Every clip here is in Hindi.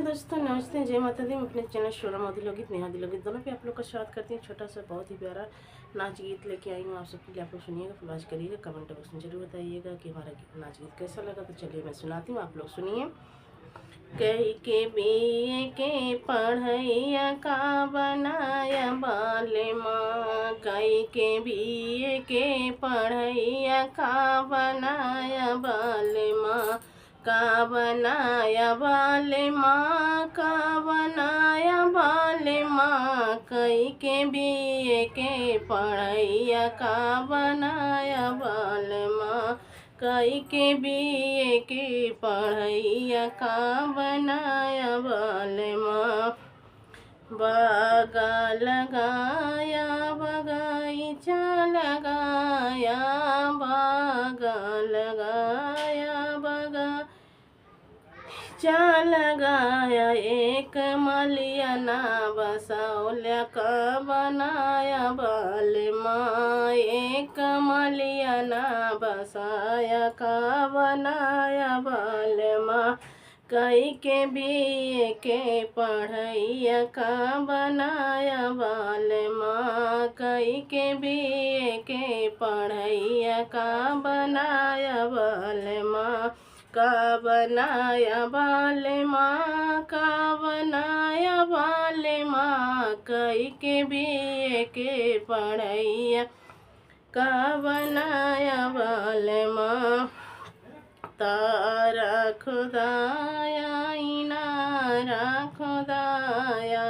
दोस्तों नमस्ते, जय माता दी। मैं अपने चैनल शोरा मोदी लोगित नेहा दिलोगित दोनों पे आप लोग का स्वागत करती हूँ। छोटा सा बहुत ही प्यारा नाच गीत लेके आई हूँ आप सबके लिए। आप लोग सुनिएगा, फॉलो करिएगा, कमेंट बॉक्स में जरूर बताइएगा कि हमारा नाच गीत कैसा लगा। तो चलिए मैं सुनाती हूँ, आप लोग सुनिए। कही के बीए के पढ़ैया का बनाया बाले माँ, कही के बीए के पढ़ैया का बनाया बाले माँ, का बनाया बाले माँ, का बनाया बाले माँ, कई के बीए के पढ़ैया का बनाया बाले माँ, कई के बीए के पढ़ैया का बनाया बाले माँ। बागा लगाया बगीचा लगाया, बागा लगाया बगीचा लगाया, एक मलियाना बसौल्या का बनाया बाले माँ, एक मलियाना बसाया का बनाया बाले माँ, कई के बीए के पढ़ैया का बनाया बाले माँ, कई के बीए के पढ़ैया का बनाया बाले माँ, का बनाया बाले माँ, का बनाया बाले माँ, कई के बीए के पढ़ैया का बनाया बाले माँ। तारा खुदाया इनारा खुदाया,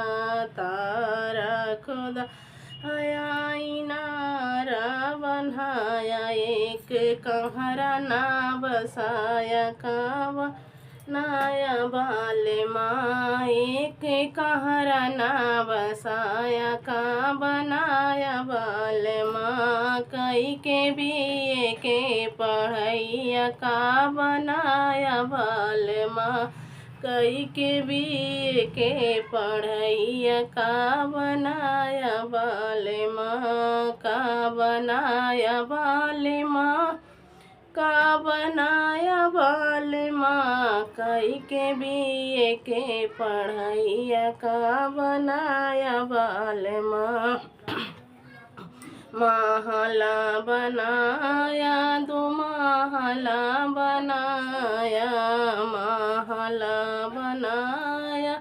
तारा खुदाया इनारा बनाया, एक कहरा ना बसाया का बनाया बाले माँ, एक कहरा ना बसाया का बनाया बाले माँ, कई के बीए के पढ़ैया का बनाया बाले माँ, कई के बीए के पढ़ैया का बनाया बाले माँ, का बनाया बाले माँ, का बनाया बाले माँ, कई के बीए के पढ़ैया का बनाया बाले माँ। महला बनाया दो महला बनाया, महला बनाया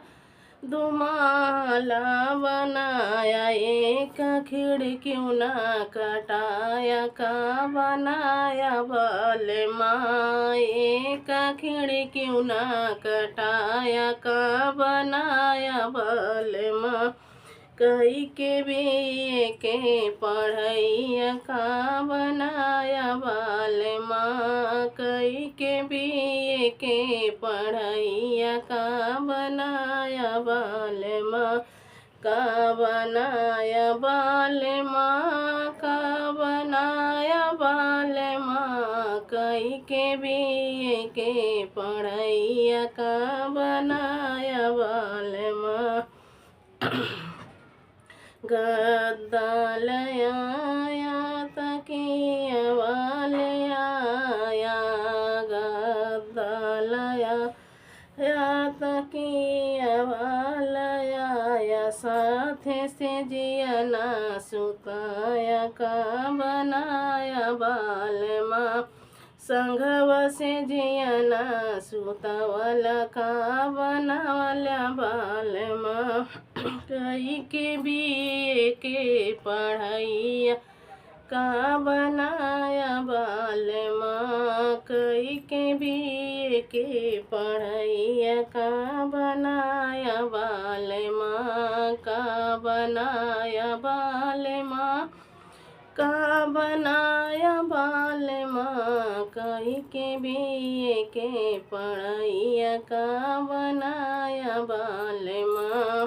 दो महला बनाया, एक खिड़कियों ना कटाया का बनाया बाले माँ, एक खिड़कियों ना कटाया का बनाया बाले माँ, कई के बीए के पढ़ैया का बनाया बाले माँ, कई के बीए के पढ़ैया का बनाया बाले माँ, का बनाया बाले माँ, का बनाया बाले माँ, कई के बीए के पढ़ैया का बनाया बाले माँ। गद्दा लयाया तकिया वाले आया, गद्दा लयाया तकिया वाले आया, साथे से जिया ना सुताया का बनाया बाले माँ, संघवा से जिया ना सुतावला का बनावला बाले माँ, कई के बीए के पढ़ैया का बनाया बाले माँ, कई के बीए के पढ़ैया का बनाया बाले माँ, का बनाया बाले माँ, का बनाया बाले माँ, कई के बीए के पढ़ैया का बनाया बाले माँ।